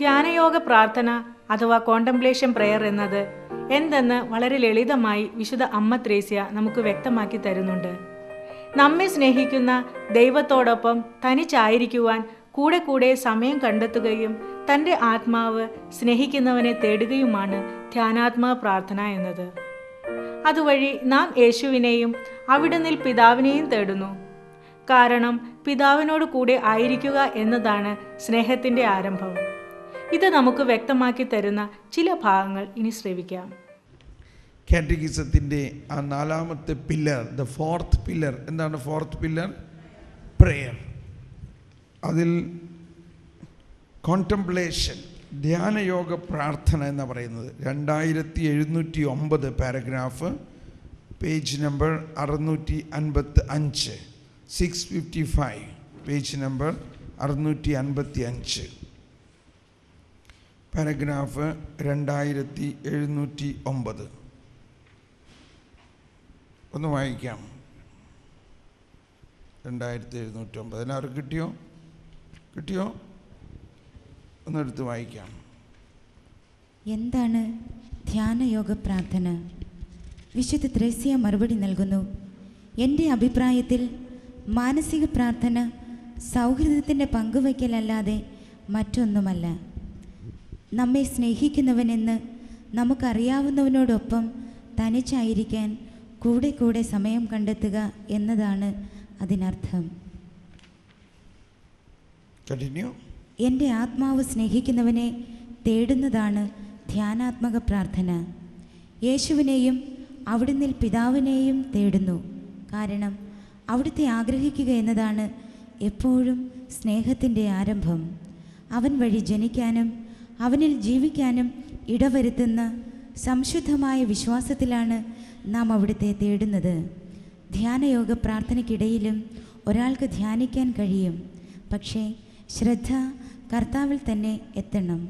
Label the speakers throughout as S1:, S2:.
S1: ധ്യാനയോഗ പ്രാർത്ഥന അഥവാ contemplation prayer എന്നത് എന്തെന്ന് വളരെ ലളിതമായി വിശുദ്ധ അമ്മ ത്രേസ്യ നമുക്ക് വ്യക്തമാക്കി തരുന്നുണ്ട്. നമ്മെ സ്നേഹിക്കുന്ന ദൈവത്തോടൊപ്പം തനിച്ചായിരിക്കുവാൻ കൂടെ കൂടെ സമയം കണ്ടെത്തുകയും തൻ്റെ ആത്മാവ് സ്നേഹിക്കുന്നവനെ തേടുകയുമാണ് ധ്യാനാത്മക പ്രാർത്ഥന എന്നത്. അതുവഴി നാം യേശുവിനെയും അവിടുന്ന് പിതാവിനെയും തേടുന്നു. കാരണം പിതാവിനോട് കൂടെ ആയിരിക്കുക എന്നതാണ് സ്നേഹത്തിൻ്റെ ആരംഭം. ഇത് നമുക്ക് വ്യക്തമാക്കി തരുന്ന ചില ഭാഗങ്ങൾ ഇനി ശ്രവിക്കാം.
S2: കാറ്റഗിസത്തിൻ്റെ ആ 4ാമത്തെ പില്ലർ, ദ 4th പില്ലർ. എന്താണ് 4th പില്ലർ? പ്രെയർ. അതിൽ കോണ്ടംപ്ലേഷൻ, ധ്യാനയോഗ പ്രാർത്ഥന എന്ന് പറയുന്നത് 2709 paragraph, page number 655, 655, page number 655, paragraph 2709. ഒന്ന് വായിക്കാം. 2709 എല്ലാവരും കിട്ടിയോ? ഒന്നെടുത്ത് വായിക്കാം.
S3: എന്താണ് ധ്യാനയോഗ പ്രാർത്ഥന? വിശുദ്ധ ത്രേസ്യ മറുപടി നൽകുന്നു. എൻ്റെ അഭിപ്രായത്തിൽ മാനസിക പ്രാർത്ഥന സൗഹൃദത്തിൻ്റെ പങ്കുവയ്ക്കലല്ലാതെ മറ്റൊന്നുമല്ല. നമ്മെ സ്നേഹിക്കുന്നവനെന്ന് നമുക്കറിയാവുന്നവനോടൊപ്പം തനിച്ചായിരിക്കാൻ കൂടെ കൂടെ സമയം കണ്ടെത്തുക എന്നതാണ് അതിനർത്ഥം. എൻ്റെ ആത്മാവ് സ്നേഹിക്കുന്നവനെ തേടുന്നതാണ് ധ്യാനാത്മക പ്രാർത്ഥന. യേശുവിനെയും അവിടുന്ന് പിതാവിനെയും തേടുന്നു. കാരണം അവിടുത്തെ ആഗ്രഹിക്കുക എന്നതാണ് എപ്പോഴും സ്നേഹത്തിൻ്റെ ആരംഭം. അവൻ വഴി ജനിക്കാനും അവനിൽ ജീവിക്കാനും ഇടവരുത്തുന്ന സംശുദ്ധമായ വിശ്വാസത്തിലാണ് നാം അവിടുത്തെ തേടുന്നത്. ധ്യാനയോഗ പ്രാർത്ഥനയ്ക്കിടയിലും ഒരാൾക്ക് ധ്യാനിക്കാൻ കഴിയും. പക്ഷേ ശ്രദ്ധ കർത്താവിൽ തന്നെ എത്തണം.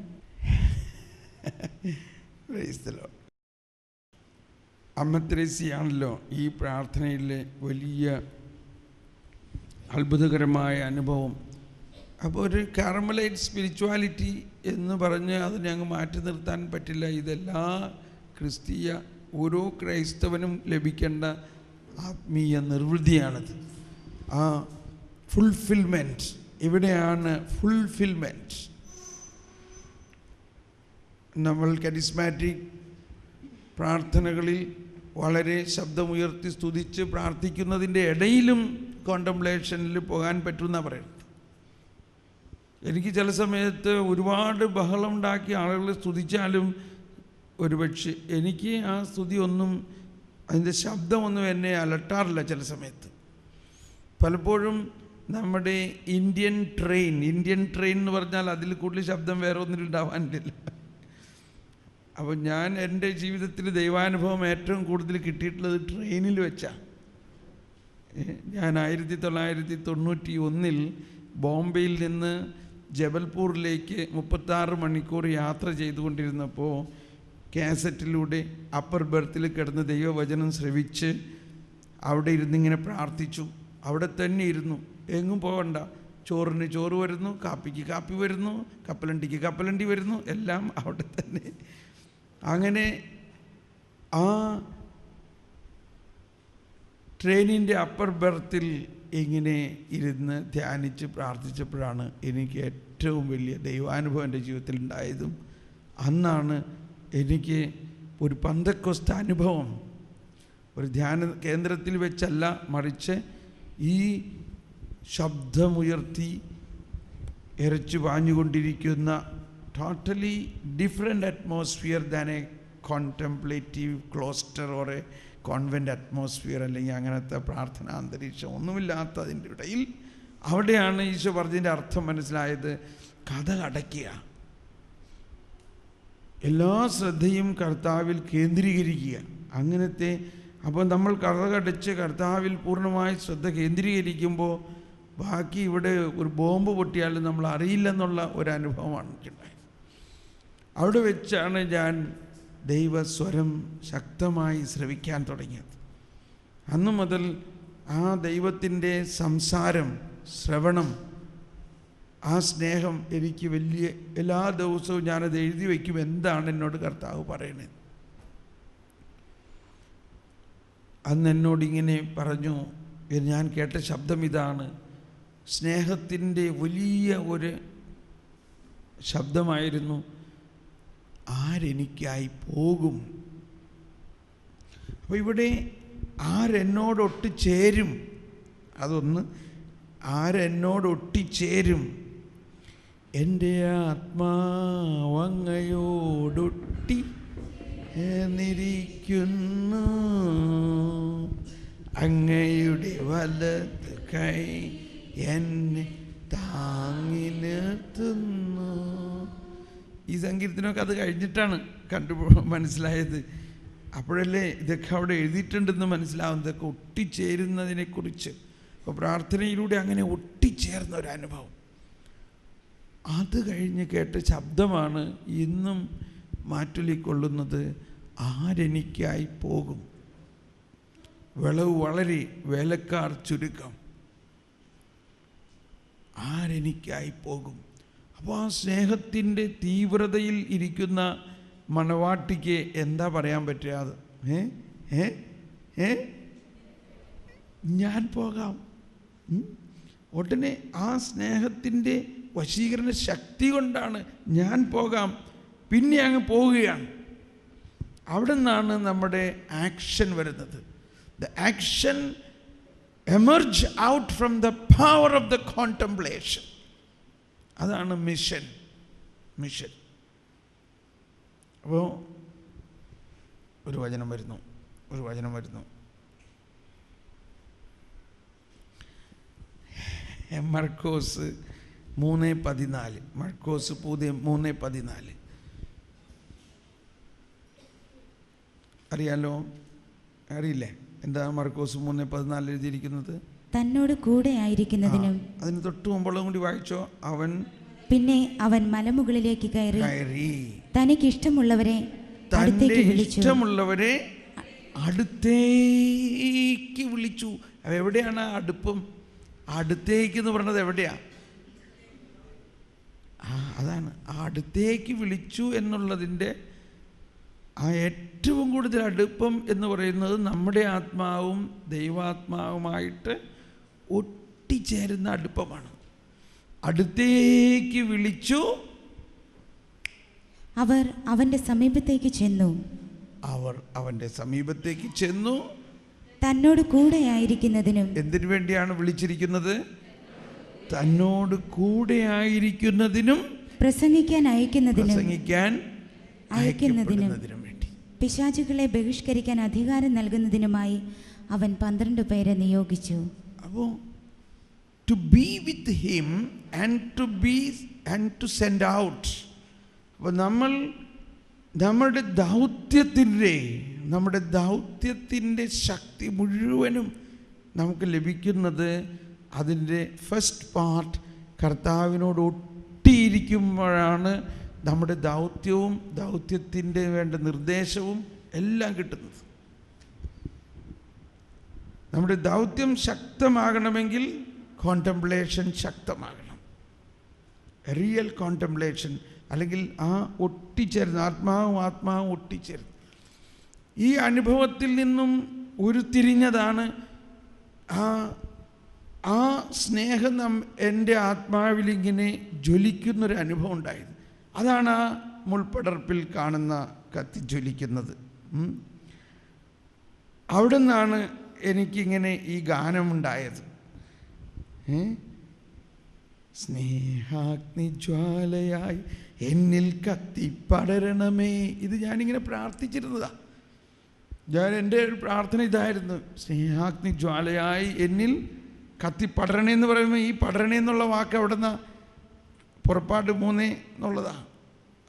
S2: അമ്മ ത്രേസ്യയാണല്ലോ ഈ പ്രാർത്ഥനയിലെ വലിയ അത്ഭുതകരമായ അനുഭവം. അപ്പോൾ ഒരു കാർമലൈറ്റ് സ്പിരിച്വാലിറ്റി എന്ന് പറഞ്ഞ് അതിനെ അങ്ങ് മാറ്റി നിർത്താൻ പറ്റില്ല. ഇതെല്ലാ ക്രിസ്തീയ ഓരോ ക്രൈസ്തവനും ലഭിക്കേണ്ട ആത്മീയ നിർവൃതിയാണത്. ആ ഫുൾഫിൽമെൻറ്റ്, ഇവിടെയാണ് ഫുൾഫിൽമെൻറ്റ്. നമ്മൾ കരിസ്മാറ്റിക് പ്രാർത്ഥനകളിൽ വളരെ ശബ്ദമുയർത്തി സ്തുതിച്ച് പ്രാർത്ഥിക്കുന്നതിൻ്റെ ഇടയിലും കോണ്ടംപ്ലേഷനിൽ പോകാൻ പറ്റുമെന്നാണ് പറയുന്നത്. എനിക്ക് ചില സമയത്ത് ഒരുപാട് ബഹളം ഉണ്ടാക്കി ആളുകൾ സ്തുതിച്ചാലും ഒരുപക്ഷെ എനിക്ക് ആ സ്തുതി ഒന്നും, അതിൻ്റെ ശബ്ദമൊന്നും എന്നെ അലട്ടാറില്ല. ചില സമയത്ത് പലപ്പോഴും നമ്മുടെ ഇന്ത്യൻ ട്രെയിൻ എന്ന് പറഞ്ഞാൽ അതിൽ കൂടുതൽ ശബ്ദം വേറെ ഒന്നിനും ഉണ്ടാവാനില്ല. അപ്പോൾ ഞാൻ എൻ്റെ ജീവിതത്തിൽ ദൈവാനുഭവം ഏറ്റവും കൂടുതൽ കിട്ടിയിട്ടുള്ളത് ട്രെയിനിൽ വെച്ചാണ്. ഞാൻ 1991 ബോംബെയിൽ നിന്ന് ജബൽപൂരിലേക്ക് 36 മണിക്കൂർ യാത്ര ചെയ്തുകൊണ്ടിരുന്നപ്പോൾ കാസറ്റിലൂടെ അപ്പർ ബെർത്തിൽ കിടന്ന് ദൈവവചനം ശ്രവിച്ച് അവിടെ ഇരുന്നിങ്ങനെ പ്രാർത്ഥിച്ചു. അവിടെ തന്നെ ഇരുന്നു, എങ്ങും പോകണ്ട. ചോറിന് ചോറ് വരുന്നു, കാപ്പിക്ക് കാപ്പി വരുന്നു, കപ്പലണ്ടിക്ക് കപ്പലണ്ടി വരുന്നു, എല്ലാം അവിടെ തന്നെ. അങ്ങനെ ആ ട്രെയിനിൻ്റെ അപ്പർ ബെർത്തിൽ ഇങ്ങനെ ഇരുന്ന് ധ്യാനിച്ച് പ്രാർത്ഥിച്ചപ്പോഴാണ് എനിക്ക് ഏറ്റവും വലിയ ദൈവാനുഭവം എൻ്റെ ജീവിതത്തിൽ ഉണ്ടായതും. അന്നാണ് എനിക്ക് ഒരു പന്തക്കോസ്ത് അനുഭവം, ഒരു ധ്യാന കേന്ദ്രത്തിൽ വെച്ചല്ല, മറിച്ച് ഈ ശബ്ദമുയർത്തി ഇരച്ചു പാഞ്ഞുകൊണ്ടിരിക്കുന്ന totally different atmosphere than a contemplative cloister or a convent atmosphere, അല്ലെങ്കിൽ അങ്ങനത്തെ പ്രാർത്ഥനാ അന്തരീക്ഷം ഒന്നുമില്ലാത്തതിൻ്റെ ഇടയിൽ അവിടെയാണ് ഈശോ പറഞ്ഞതിൻ്റെ അർത്ഥം മനസ്സിലായത്. കഥ അടയ്ക്കുക, എല്ലാ ശ്രദ്ധയും കർത്താവിൽ കേന്ദ്രീകരിക്കുക. അങ്ങനത്തെ അപ്പോൾ നമ്മൾ കഥകടച്ച് കർത്താവിൽ പൂർണ്ണമായി ശ്രദ്ധ കേന്ദ്രീകരിക്കുമ്പോൾ ബാക്കി ഇവിടെ ഒരു ബോംബ് പൊട്ടിയാലും നമ്മൾ അറിയില്ലെന്നുള്ള ഒരനുഭവമാണ് ഉണ്ടായത്. അവിടെ വെച്ചാണ് ഞാൻ ദൈവസ്വരം ശക്തമായി ശ്രവിക്കാൻ തുടങ്ങിയത്. അന്നു മുതൽ ആ ദൈവത്തിൻ്റെ സംസാരം, ശ്രവണം ആ സ്നേഹം എനിക്ക് വലിയ, എല്ലാ ദിവസവും ഞാനത് എഴുതി വയ്ക്കും, എന്താണ് എന്നോട് കർത്താവ് പറയണത്. അന്ന് എന്നോടിങ്ങനെ പറഞ്ഞു, ഞാൻ കേട്ട ശബ്ദം ഇതാണ്, സ്നേഹത്തിൻ്റെ വലിയ ഒരു ശബ്ദമായിരുന്നു, ആരെനിക്കായി പോകും. അപ്പോൾ ഇവിടെ ആരെന്നോടൊട്ടിച്ചേരും, അതൊന്ന്, ആരെന്നോടൊട്ടിച്ചേരും. എൻ്റെ ആത്മാവങ്ങയോടൊട്ടി എന്നിരിക്കുന്നു, അങ്ങയുടെ വലത് കൈ എന്നെ താങ്ങി നിർത്തുന്നു. ഈ സങ്കീർത്തനമൊക്കെ അത് കഴിഞ്ഞിട്ടാണ് മനസ്സിലായത്. അപ്പോഴല്ലേ ഇതൊക്കെ അവിടെ എഴുതിയിട്ടുണ്ടെന്ന് മനസ്സിലാവും, ഇതൊക്കെ ഒട്ടിച്ചേരുന്നതിനെക്കുറിച്ച്. അപ്പോൾ പ്രാർത്ഥനയിലൂടെ അങ്ങനെ ഒട്ടിച്ചേർന്ന ഒരു അനുഭവം, അത് കഴിഞ്ഞ് കേട്ട ശബ്ദമാണ് ഇന്നും മാറ്റൊലിക്കൊള്ളുന്നത്, ആരെനിക്കായി പോകും. വിളവ് വളരെ, വേലക്കാർ ചുരുക്കം, ആരെനിക്കായി പോകും. അപ്പോൾ ആ സ്നേഹത്തിൻ്റെ തീവ്രതയിൽ ഇരിക്കുന്ന മണവാട്ടിക്ക് എന്താ പറയാൻ പറ്റുക? അത് ഞാൻ പോകാം. ഉടനെ ആ സ്നേഹത്തിൻ്റെ വശീകരണ ശക്തി കൊണ്ടാണ് ഞാൻ പോകാം, പിന്നെ അങ്ങ് പോവുകയാണ്. അവിടെ നിന്നാണ് നമ്മുടെ ആക്ഷൻ വരുന്നത്. The action emerge out from the power of the contemplation. അതാണ് മിഷൻ. അപ്പോൾ ഒരു വചനം വരുന്നു. മർക്കോസ് 3:14. മർക്കോസ് 3:14 അറിയാലോ? അറിയില്ലേ? എന്താ മർക്കോസ് 3:14 എഴുതിയിരിക്കുന്നത്?
S3: തന്നോട് കൂടെ ആയിരിക്കുന്നതിനും.
S2: അതിന് തൊട്ട് മുമ്പുള്ളതും കൂടി വായിച്ചോ.
S3: പിന്നെ അവൻ മലമുകളിലേക്ക് കയറി തനിക്ക് ഇഷ്ടമുള്ളവരെ
S2: അടുത്തേക്ക് വിളിച്ചു. എവിടെയാണ് അടുപ്പം? അടുത്തേക്ക് എന്ന് പറഞ്ഞത് എവിടെയാ? അതാണ് ആ അടുത്തേക്ക് വിളിച്ചു എന്നുള്ളതിൻ്റെ ആ ഏറ്റവും കൂടുതൽ അടുപ്പം എന്ന് പറയുന്നത് നമ്മുടെ ആത്മാവും ദൈവാത്മാവുമായിട്ട് ഒട്ടിച്ചേരുന്ന അടുപ്പമാണ്. അടുത്തേക്ക് വിളിച്ചു,
S3: അവർ അവൻ്റെ സമീപത്തേക്ക് ചെന്നു. തന്നോട് കൂടെ ആയിരിക്കുന്നതിനും. എന്തിനു വേണ്ടിയാണ് വിളിച്ചിരിക്കുന്നത്? തന്നോട് കൂടെ ആയിരിക്കുന്നതിനും, പ്രസംഗിക്കാൻ അയക്കുന്നതിനും വേണ്ടി, പിശാചുകളെ ബഹിഷ്കരിക്കാൻ അധികാരം നൽകുന്നതിനുമായി അവൻ 12 പേരെ നിയോഗിച്ചു.
S2: അപ്പോൾ to be with him and to send out. അപ്പോൾ നമ്മുടെ ദൗത്യത്തിൻ്റെ ശക്തി മുഴുവനും നമുക്ക് ലഭിക്കുന്നത് അതിൻ്റെ ഫസ്റ്റ് പാർട്ട് കർത്താവിനോട് ഒട്ടിയിരിക്കുമ്പോഴാണ് നമ്മുടെ ദൗത്യത്തിൻ്റെ വേണ്ട നിർദ്ദേശവും എല്ലാം കിട്ടുന്നത്. നമ്മുടെ ദൗത്യം ശക്തമാകണമെങ്കിൽ കോണ്ടംപ്ലേഷൻ ശക്തമാകണം. റിയൽ കോണ്ടംപ്ലേഷൻ, അല്ലെങ്കിൽ ആ ഒട്ടിച്ചേർന്ന് ആത്മാവും ഒട്ടിച്ചേർന്ന് ഈ അനുഭവത്തിൽ നിന്നും ഉരുത്തിരിഞ്ഞതാണ് ആ സ്നേഹം എൻ്റെ ആത്മാവിലിങ്ങനെ ജ്വലിക്കുന്നൊരു അനുഭവം ഉണ്ടായത്. അതാണ് ആ മുൾപ്പടർപ്പിൽ കാണുന്ന കത്തിജ്വലിക്കുന്നത്. അവിടെ നിന്നാണ് എനിക്കിങ്ങനെ ഈ ഗാനമുണ്ടായത്. സ്നേഹാഗ്നിജ്വാലയായി എന്നിൽ കത്തിപ്പടരണമേ. ഇത് ഞാനിങ്ങനെ പ്രാർത്ഥിച്ചിരുന്നതാണ്. എൻ്റെ ഒരു പ്രാർത്ഥന ഇതായിരുന്നു, സ്നേഹാഗ്നിജ്വാലയായി എന്നിൽ കത്തിപ്പടരണേ എന്ന് പറയുമ്പോൾ ഈ പടരണേ എന്നുള്ള വാക്ക് അവിടെ നിന്ന് പുറപ്പാട് 3 എന്നുള്ളതാണ്.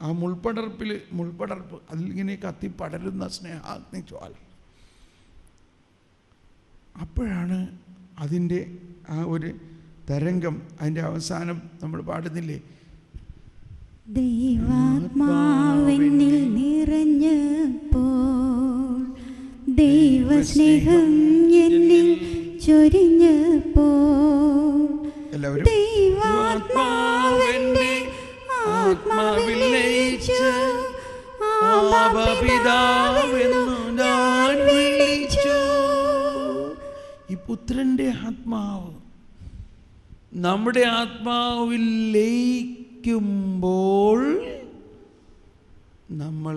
S2: ആ മുൾപ്പടർപ്പ് അതിലിങ്ങനെ കത്തിപ്പടരുന്ന സ്നേഹാഗ്നിജ്വാല. അപ്പോഴാണ് അതിൻ്റെ ആ ഒരു തരംഗം, അതിൻ്റെ അവസാനം നമ്മൾ പാടുന്നില്ലേ,
S3: ദൈവാത്മാവെന്നിൽ നിറഞ്ഞപ്പോൾ, ദൈവസ്നേഹം എന്നിൽ ചൊരിഞ്ഞപ്പോൾ, ദൈവാത്മാവെന്നിൽ
S2: ആത്മാവിൽ ലയിച്ച് ആബാ പിതാവെന്നു ഞാൻ വിളിച്ചു. ഈ പുത്രന്റെ ആത്മാവ് നമ്മുടെ ആത്മാവിൽ ലയിക്കുമ്പോൾ നമ്മൾ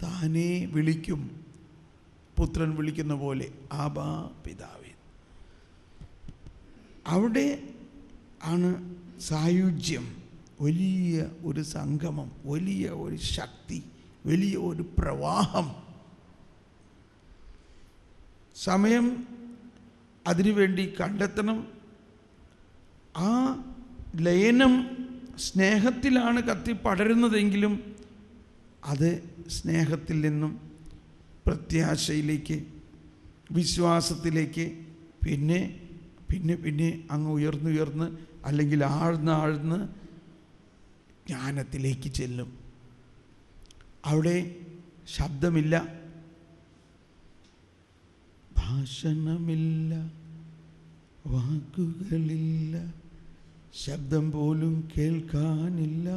S2: താനേ വിളിക്കും. പുത്രൻ വിളിക്കുന്ന പോലെ ആബാ പിതാവേ. അവിടെ ആണ് സായുജ്യം, വലിയ ഒരു സംഗമം, വലിയ ഒരു ശക്തി, വലിയ ഒരു പ്രവാഹം. സമയം അതിനുവേണ്ടി കണ്ടെത്തണം. ആ ലയനം സ്നേഹത്തിലാണ് കത്തിപ്പടരുന്നതെങ്കിലും അത് സ്നേഹത്തിൽ നിന്നും പ്രത്യാശയിലേക്ക്, വിശ്വാസത്തിലേക്ക്, പിന്നെ പിന്നെ പിന്നെ അങ്ങ് ഉയർന്നുയർന്ന് അല്ലെങ്കിൽ ആഴ്ന്ന് ജ്ഞാനത്തിലേക്ക് ചെല്ലും. അവിടെ ശബ്ദമില്ല, ഭാഷണമില്ല, വാക്കുകളില്ല, ശബ്ദം പോലും കേൾക്കാനില്ല.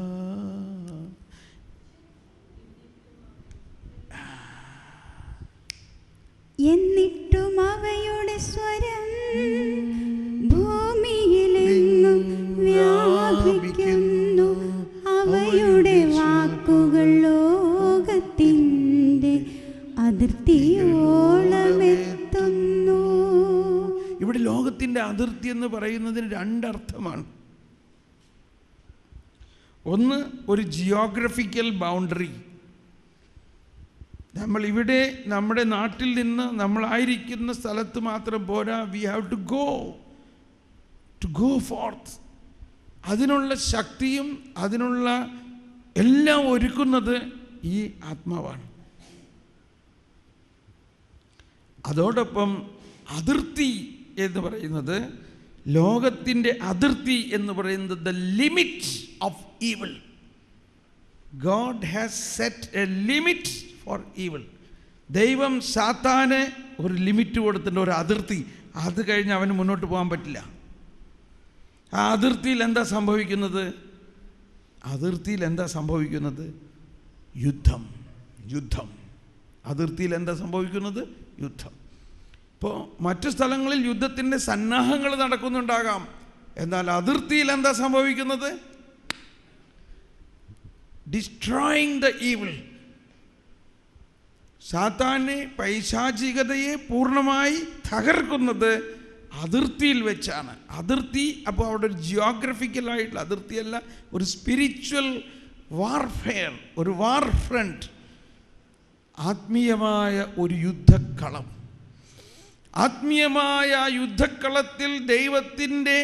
S3: എന്നിട്ടും അവയുടെ സ്വരം ഭൂമിയിലെങ്ങും വ്യാപിക്കുന്നു. അവയുടെ വാക്കുകൾ ലോകത്തിൻ്റെ അതിർത്തിയോളമെത്തുന്നു.
S2: ഇവിടെ ലോകത്തിൻ്റെ അതിർത്തി എന്ന് പറയുന്നതിന് രണ്ടർത്ഥമാണ്. ഒന്ന്, ഒരു ജിയോഗ്രഫിക്കൽ ബൗണ്ടറി. നമ്മൾ ഇവിടെ നമ്മുടെ നാട്ടിൽ നിന്ന് നമ്മളായിരിക്കുന്ന സ്ഥലത്ത് മാത്രം പോരാ. We have to go forth. അതിനുള്ള ശക്തിയും അതിനുള്ള എല്ലാം ഒരുക്കുന്നത് ഈ ആത്മാവാണ്. അതോടൊപ്പം അതിർത്തി എന്ന് പറയുന്നത്, ലോകത്തിൻ്റെ അതിർത്തി എന്ന് പറയുന്നത് the limit of evil. God has set A limit for evil. ദൈവം സാത്താന് ഒരു ലിമിറ്റ് കൊടുത്തിട്ടുണ്ട്, ഒരു അതിർത്തി. അത് കഴിഞ്ഞ് അവന് മുന്നോട്ട് പോകാൻ പറ്റില്ല. ആ അതിർത്തിയിൽ എന്താ സംഭവിക്കുന്നത്? അതിർത്തിയിൽ എന്താ സംഭവിക്കുന്നത്? യുദ്ധം. അതിർത്തിയിൽ എന്താ സംഭവിക്കുന്നത്? യുദ്ധം. ഇപ്പോൾ മറ്റു സ്ഥലങ്ങളിൽ യുദ്ധത്തിൻ്റെ സന്നാഹങ്ങൾ നടക്കുന്നുണ്ടാകാം, എന്നാൽ അതിർത്തിയിൽ എന്താ സംഭവിക്കുന്നത്? Destroying the evil. സാത്താനെ, പൈശാചികതയെ പൂർണ്ണമായി തകർക്കുന്നത് അതിർത്തിയിൽ വെച്ചാണ്. അതിർത്തി അപ്പോൾ അവിടെ ഒരു ജിയോഗ്രഫിക്കലായിട്ടുള്ള അതിർത്തിയല്ല, ഒരു സ്പിരിച്വൽ വാർഫെയർ, ഒരു വാർ ഫ്രണ്ട്, ആത്മീയമായ ഒരു യുദ്ധക്കളം. ആത്മീയമായ യുദ്ധക്കളത്തിൽ ദൈവത്തിൻ്റെ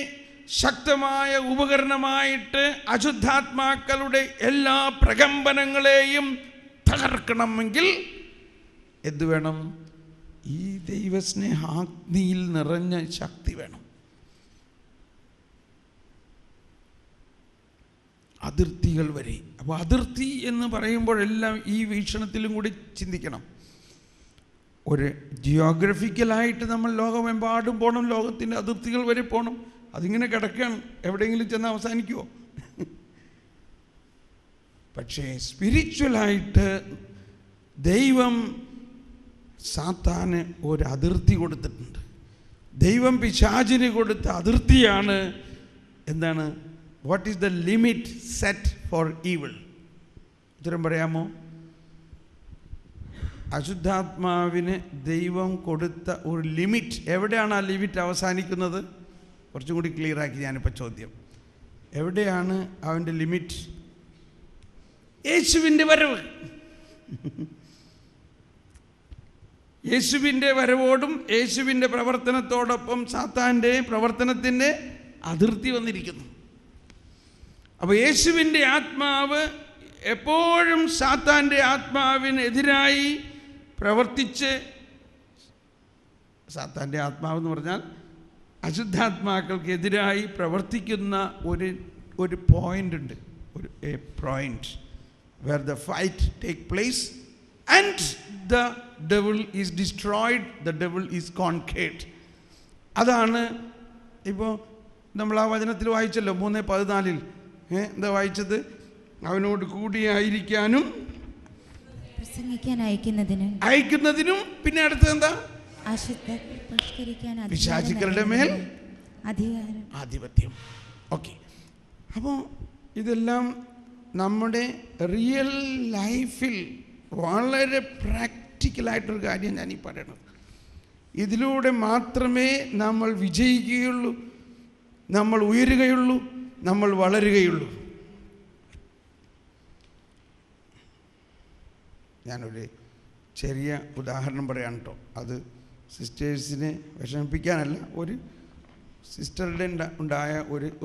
S2: ശക്തമായ ഉപകരണമായിട്ട് അശുദ്ധാത്മാക്കളുടെ എല്ലാ പ്രകമ്പനങ്ങളെയും തകർക്കണമെങ്കിൽ എന്ത് വേണം? ഈ ദൈവസ്നേഹാഗ്നിയിൽ നിറഞ്ഞ ശക്തി വേണം. അതിർത്തികൾ വരെ. അപ്പോൾ അതിർത്തി എന്ന് പറയുമ്പോഴെല്ലാം ഈ വീക്ഷണത്തിലും കൂടി ചിന്തിക്കണം. ഒരു ജിയോഗ്രഫിക്കലായിട്ട് നമ്മൾ ലോകമെമ്പാടും പോകണം, ലോകത്തിൻ്റെ അതിർത്തികൾ വരെ പോകണം. അതിങ്ങനെ കിടക്കുകയാണ്, എവിടെയെങ്കിലും ചെന്ന് അവസാനിക്കുമോ? പക്ഷേ സ്പിരിച്വലായിട്ട് ദൈവം സാത്താന് ഒരു അതിർത്തി കൊടുത്തിട്ടുണ്ട്. ദൈവം പിശാചിന് കൊടുത്ത അതിർത്തിയാണ് എന്താണ്? What is the limit set four evil? ഉത്തരം പറയാമോ? അശുദ്ധാത്മാവിന് ദൈവം കൊടുത്ത ഒരു ലിമിറ്റ്. എവിടെയാണ് ആ ലിമിറ്റ് അവസാനിക്കുന്നത്? കുറച്ചും കൂടി ക്ലിയർ ആക്കി ഞാനിപ്പോൾ ചോദ്യം. എവിടെയാണ് അവൻ്റെ ലിമിറ്റ്? യേശുവിൻ്റെ വരവ്. യേശുവിൻ്റെ വരവോടും യേശുവിൻ്റെ പ്രവർത്തനത്തോടൊപ്പം സാത്താൻ്റെ പ്രവർത്തനത്തിൻ്റെ അതിർത്തി വന്നിരിക്കുന്നു. അപ്പോൾ യേശുവിൻ്റെ ആത്മാവ് എപ്പോഴും സാത്താൻ്റെ ആത്മാവിനെതിരായി പ്രവർത്തിച്ച്, സാത്താൻ്റെ ആത്മാവെന്ന് പറഞ്ഞാൽ അശുദ്ധാത്മാക്കൾക്കെതിരായി പ്രവർത്തിക്കുന്ന ഒരു പോയിൻ്റ് ഉണ്ട്, A point where the fight take place and the devil is destroyed, the devil is conquered. അതാണ് ഇപ്പോൾ നമ്മൾ ആ വചനത്തിൽ വായിച്ചല്ലോ, 3:14. എന്താ വായിച്ചത്? അവനോട് കൂടിയായിരിക്കാനും
S3: പ്രസംഗിക്കാൻ അയക്കുന്നതിനും
S2: പിന്നെ അടുത്തത് എന്താ?
S3: പരിഷ്കരിക്കാൻ
S2: പിശാചുക്കളുടെ മേൽ ആധിപത്യം. ഓക്കെ, അപ്പോൾ ഇതെല്ലാം നമ്മുടെ റിയൽ ലൈഫിൽ വളരെ പ്രാക്ടിക്കലായിട്ടൊരു കാര്യം ഞാൻ ഈ പറയണത്. ഇതിലൂടെ മാത്രമേ നമ്മൾ വിജയിക്കുകയുള്ളൂ, നമ്മൾ ഉയരുകയുള്ളൂ, നമ്മൾ വളരുകയുള്ളൂ. ഞാനൊരു ചെറിയ ഉദാഹരണം പറയാം കേട്ടോ. അത് സിസ്റ്റേഴ്സിനെ വിഷമിപ്പിക്കാനല്ല. ഒരു സിസ്റ്ററുടെ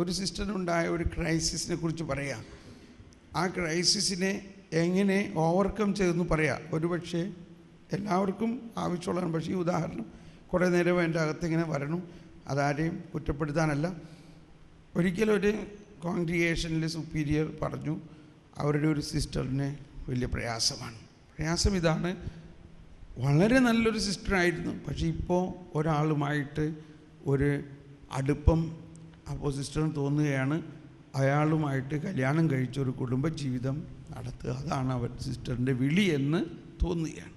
S2: ഒരു സിസ്റ്ററിനുണ്ടായ ഒരു ക്രൈസിസിനെ കുറിച്ച് പറയാം. ആ ക്രൈസിസിനെ എങ്ങനെ ഓവർകം ചെയ്തെന്ന് പറയാം. ഒരു പക്ഷേ എല്ലാവർക്കും ആവശ്യമുള്ളതാണ്. പക്ഷേ ഈ ഉദാഹരണം കുറേ നേരം എൻ്റെ അകത്ത് ഇങ്ങനെ വരണം. അതാരെയും കുറ്റപ്പെടുത്താനല്ല. ഒരിക്കലും ഒരു കോൺഗ്രിഗേഷനിൽ സുപ്പീരിയർ പറഞ്ഞു, അവരുടെ ഒരു സിസ്റ്ററിന് വലിയ പ്രയാസമാണ്. പ്രയാസം ഇതാണ്, വളരെ നല്ലൊരു സിസ്റ്ററായിരുന്നു, പക്ഷേ ഇപ്പോൾ ഒരാളുമായിട്ട് ഒരു അടുപ്പം അപ്പോൾ സിസ്റ്ററിന് തോന്നുകയാണ് അയാളുമായിട്ട് കല്യാണം കഴിച്ച ഒരു കുടുംബജീവിതം നടത്തുക, അതാണ് അവർ സിസ്റ്ററിൻ്റെ വിളി എന്ന് തോന്നുകയാണ്.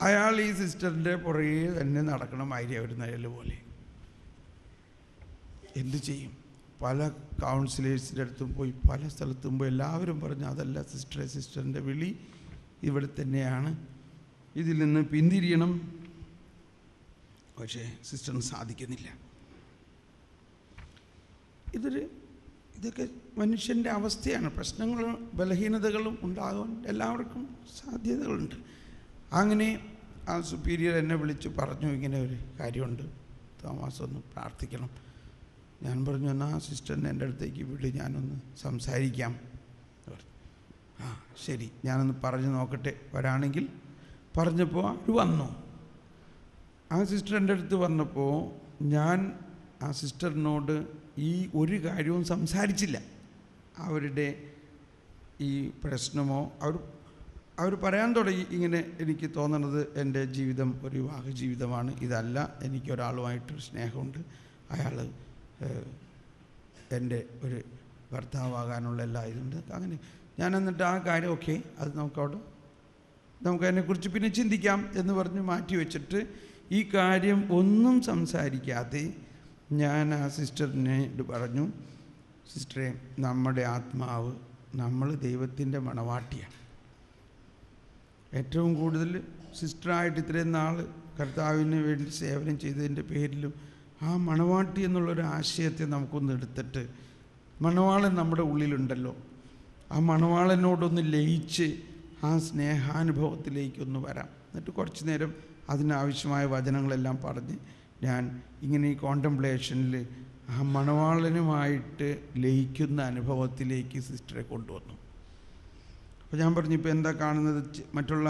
S2: അയാൾ ഈ സിസ്റ്ററിൻ്റെ പുറകെ തന്നെ നടക്കണമാതിരി അവർ നിഴൽ പോലെ. എന്തു ചെയ്യും? പല കൗൺസിലേഴ്സിൻ്റെ അടുത്തും പോയി, പല സ്ഥലത്തും പോയി, എല്ലാവരും പറഞ്ഞു അതല്ല സിസ്റ്ററെ, സിസ്റ്ററിൻ്റെ വിളി ഇവിടെ തന്നെയാണ്, ഇതിൽ നിന്ന് പിന്തിരിയണം. പക്ഷേ സിസ്റ്ററിന് സാധിക്കുന്നില്ല. ഇതൊക്കെ മനുഷ്യൻ്റെ അവസ്ഥയാണ്. പ്രശ്നങ്ങളും ബലഹീനതകളും ഉണ്ടാകാൻ എല്ലാവർക്കും സാധ്യതകളുണ്ട്. അങ്ങനെ ആ സുപ്പീരിയർ എന്നെ വിളിച്ച് പറഞ്ഞു, ഇങ്ങനെ ഒരു കാര്യമുണ്ട് തോമസ്, ഒന്ന് പ്രാർത്ഥിക്കണം. ഞാൻ പറഞ്ഞു, എന്നാൽ സിസ്റ്ററിനെ എൻ്റെ അടുത്തേക്ക് വിട്, ഞാനൊന്ന് സംസാരിക്കാം. ആ ശരി, ഞാനൊന്ന് പറഞ്ഞു നോക്കട്ടെ, വരാണെങ്കിൽ. പറഞ്ഞപ്പോൾ അവർ വന്നു. ആ സിസ്റ്റർ എൻ്റെ അടുത്ത് വന്നപ്പോൾ ഞാൻ ആ സിസ്റ്ററിനോട് ഈ ഒരു കാര്യവും സംസാരിച്ചില്ല. അവരുടെ ഈ പ്രശ്നമോ അവർ പറയാൻ തുടങ്ങി, ഇങ്ങനെ എനിക്ക് തോന്നണത് എൻ്റെ ജീവിതം ഒരു വിവാഹ ജീവിതമാണ്, ഇതല്ല, എനിക്കൊരാളുമായിട്ടൊരു സ്നേഹമുണ്ട്, അയാൾ എൻ്റെ ഒരു ഭർത്താവാകാനുള്ള എല്ലാ ഇതുണ്ട്. അങ്ങനെ ഞാൻ എന്നിട്ട് ആ കാര്യം ഓക്കെ, അത് നമുക്ക് അതിനെക്കുറിച്ച് പിന്നെ ചിന്തിക്കാം എന്ന് പറഞ്ഞ് മാറ്റി വെച്ചിട്ട് ഈ കാര്യം ഒന്നും സംസാരിക്കാതെ ഞാൻ ആ സിസ്റ്ററിനോട് പറഞ്ഞു, സിസ്റ്ററെ, നമ്മുടെ ആത്മാവ്, നമ്മൾ ദൈവത്തിൻ്റെ മണവാട്ടിയാണ്. ഏറ്റവും കൂടുതൽ സിസ്റ്ററായിട്ട് ഇത്രയും നാൾ കർത്താവിന് വേണ്ടി സേവനം ചെയ്തതിൻ്റെ പേരിലും ആ മണവാട്ടി എന്നുള്ളൊരു ആശയത്തെ നമുക്കൊന്ന് എടുത്തിട്ട്, മണവാളൻ നമ്മുടെ ഉള്ളിലുണ്ടല്ലോ, ആ മണവാളനോടൊന്ന് ലയിച്ച് ആ സ്നേഹാനുഭവത്തിലേക്കൊന്ന് വരാം. എന്നിട്ട് കുറച്ച് നേരം അതിനാവശ്യമായ വചനങ്ങളെല്ലാം പറഞ്ഞ് ഞാൻ ഇങ്ങനെ ഈ കോണ്ടംപ്ലേഷനിൽ ആ മണവാളനുമായിട്ട് ലയിക്കുന്ന അനുഭവത്തിലേക്ക് സിസ്റ്ററെ കൊണ്ടുവന്നു. അപ്പോൾ ഞാൻ പറഞ്ഞു, ഇപ്പോൾ എന്താ കാണുന്നത്? മറ്റുള്ള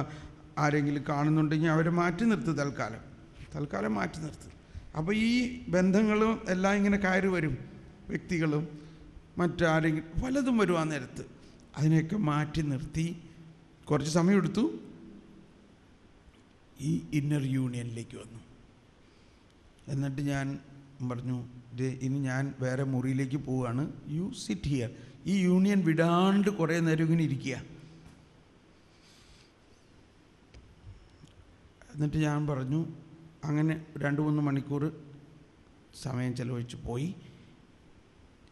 S2: ആരെങ്കിലും കാണുന്നുണ്ടെങ്കിൽ അവരെ മാറ്റി നിർത്ത്, തൽക്കാലം മാറ്റി നിർത്ത്. അപ്പോൾ ഈ ബന്ധങ്ങളും എല്ലാം ഇങ്ങനെ കയറി വരും, വ്യക്തികളും മറ്റാരെങ്കിലും പലതും വരും. ആ നേരത്ത് അതിനെയൊക്കെ മാറ്റി നിർത്തി കുറച്ച് സമയമെടുത്തു. ഈ ഇന്നർ യൂണിയനിലേക്ക് വന്നു. എന്നിട്ട് ഞാൻ പറഞ്ഞു, ഇനി ഞാൻ വേറെ മുറിയിലേക്ക് പോവുകയാണ്, യു സിറ്റ് ഹിയർ. ഈ യൂണിയൻ വിടാണ്ട് കുറേ നേരം ഇങ്ങനെ ഇരിക്കുക. എന്നിട്ട് ഞാൻ പറഞ്ഞു, അങ്ങനെ 2-3 മണിക്കൂർ സമയം ചെലവഴിച്ച് പോയി.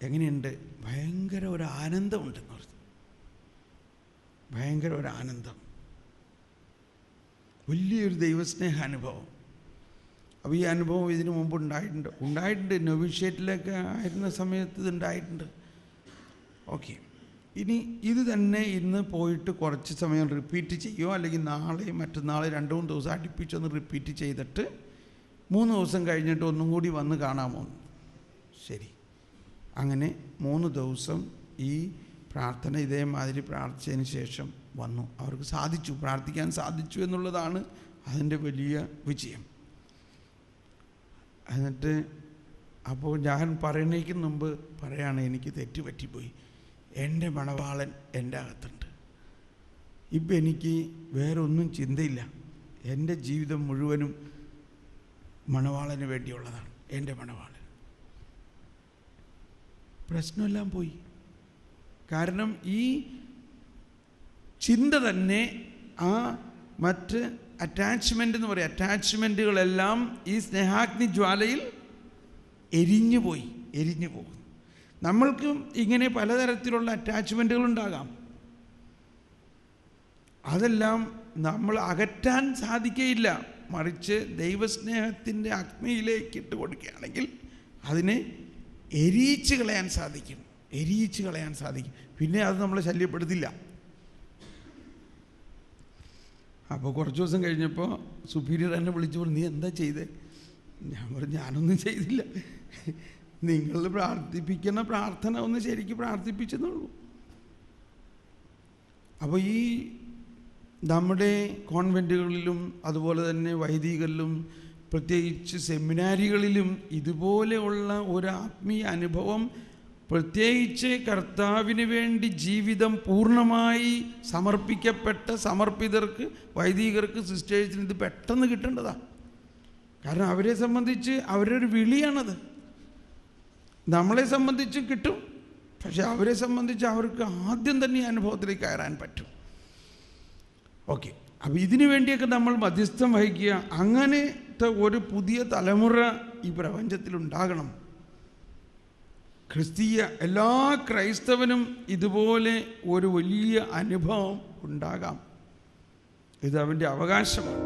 S2: എങ്ങനെയുണ്ട്? ഭയങ്കര ഒരു ആനന്ദമുണ്ടെന്ന് പറഞ്ഞു. ഭയങ്കര ഒരു ആനന്ദം, വലിയൊരു ദൈവസ്നേഹാനുഭവം. അപ്പോൾ ഈ അനുഭവം ഇതിനു മുമ്പ് ഉണ്ടായിട്ടുണ്ട്. നൊവിഷ്യേറ്റിലൊക്കെ ആയിരുന്ന സമയത്ത് ഇതുണ്ടായിട്ടുണ്ട്. ഓക്കെ, ഇനി ഇത് തന്നെ ഇന്ന് പോയിട്ട് കുറച്ച് സമയം റിപ്പീറ്റ് ചെയ്യുമോ, അല്ലെങ്കിൽ നാളെ മറ്റന്നാൾ 2-3 ദിവസം അടുപ്പിച്ചൊന്ന് റിപ്പീറ്റ് ചെയ്തിട്ട് 3 ദിവസം കഴിഞ്ഞിട്ട് ഒന്നും കൂടി വന്ന് കാണാമോ? ശരി. അങ്ങനെ 3 ദിവസം ഈ പ്രാർത്ഥന ഇതേമാതിരി പ്രാർത്ഥിച്ചതിന് ശേഷം വന്നു. അവർക്ക് സാധിച്ചു, പ്രാർത്ഥിക്കാൻ സാധിച്ചു എന്നുള്ളതാണ് അതിൻ്റെ വലിയ വിജയം. എന്നിട്ട് അപ്പോൾ ഞാൻ പറയുന്നതിന് മുമ്പ് പറയാണ്, എനിക്ക് തെറ്റ് പറ്റിപ്പോയി. എൻ്റെ മണവാളൻ എൻ്റെ അകത്തുണ്ട്. ഇപ്പം എനിക്ക് വേറെ ഒന്നും ചിന്തയില്ല. എൻ്റെ ജീവിതം മുഴുവനും മണവാളന് വേണ്ടിയുള്ളതാണ്. എൻ്റെ മണവാളൻ. പ്രശ്നമെല്ലാം പോയി. കാരണം ഈ ചിന്ത തന്നെ ആ മറ്റ് അറ്റാച്ച്മെൻ്റ് എന്ന് പറയും, അറ്റാച്ച്മെൻറ്റുകളെല്ലാം ഈ സ്നേഹാഗ്നി ജ്വാലയിൽ എരിഞ്ഞു പോകും. നമ്മൾക്കും ഇങ്ങനെ പലതരത്തിലുള്ള അറ്റാച്ച്മെൻറ്റുകളുണ്ടാകാം. അതെല്ലാം നമ്മൾ അകറ്റാൻ സാധിക്കുകയില്ല. മറിച്ച് ദൈവസ്നേഹത്തിൻ്റെ അഗ്നിയിലേക്ക് ഇട്ട് കൊടുക്കുകയാണെങ്കിൽ അതിനെ എരിയിച്ച് കളയാൻ സാധിക്കും. പിന്നെ അത് നമ്മളെ ശല്യപ്പെടുത്തില്ല. അപ്പോൾ കുറച്ച് ദിവസം കഴിഞ്ഞപ്പോൾ സുപ്പീരിയർ എന്നെ വിളിച്ചു പറഞ്ഞു, നീ എന്താ ചെയ്തേ? ഞാൻ പറഞ്ഞു, ഞാനൊന്നും ചെയ്തില്ല, നിങ്ങൾ പ്രാർത്ഥിപ്പിക്കുന്ന പ്രാർത്ഥന ഒന്ന് ശരിക്കും പ്രാർത്ഥിപ്പിച്ചെന്നുള്ളൂ. അപ്പോൾ ഈ നമ്മുടെ കോൺവെൻറ്റുകളിലും അതുപോലെ തന്നെ വൈദികരിലും പ്രത്യേകിച്ച് സെമിനാരികളിലും ഇതുപോലെയുള്ള ഒരു ആത്മീയ അനുഭവം, പ്രത്യേകിച്ച് കർത്താവിന് വേണ്ടി ജീവിതം പൂർണ്ണമായി സമർപ്പിക്കപ്പെട്ട സമർപ്പിതർക്ക്, വൈദികർക്ക്, സിസ്റ്റേഴ്സിന് ഇത് പെട്ടെന്ന് കിട്ടേണ്ടതാണ്. കാരണം അവരെ സംബന്ധിച്ച് അവരൊരു വിളിയാണത്. നമ്മളെ സംബന്ധിച്ച് കിട്ടും, പക്ഷെ അവരെ സംബന്ധിച്ച് അവർക്ക് ആദ്യം തന്നെ ഈ അനുഭവത്തിലേക്ക് കയറാൻ പറ്റും. ഓക്കെ, അപ്പോൾ ഇതിനു വേണ്ടിയൊക്കെ നമ്മൾ മധ്യസ്ഥം വഹിക്കുക. അങ്ങനത്തെ ഒരു പുതിയ തലമുറ ഈ പ്രപഞ്ചത്തിലുണ്ടാകണം. ക്രിസ്തീയ എല്ലാ ക്രൈസ്തവനും ഇതുപോലെ ഒരു വലിയ അനുഭവം ഉണ്ടാകാം. ഇത് അവൻ്റെ അവകാശമാണ്.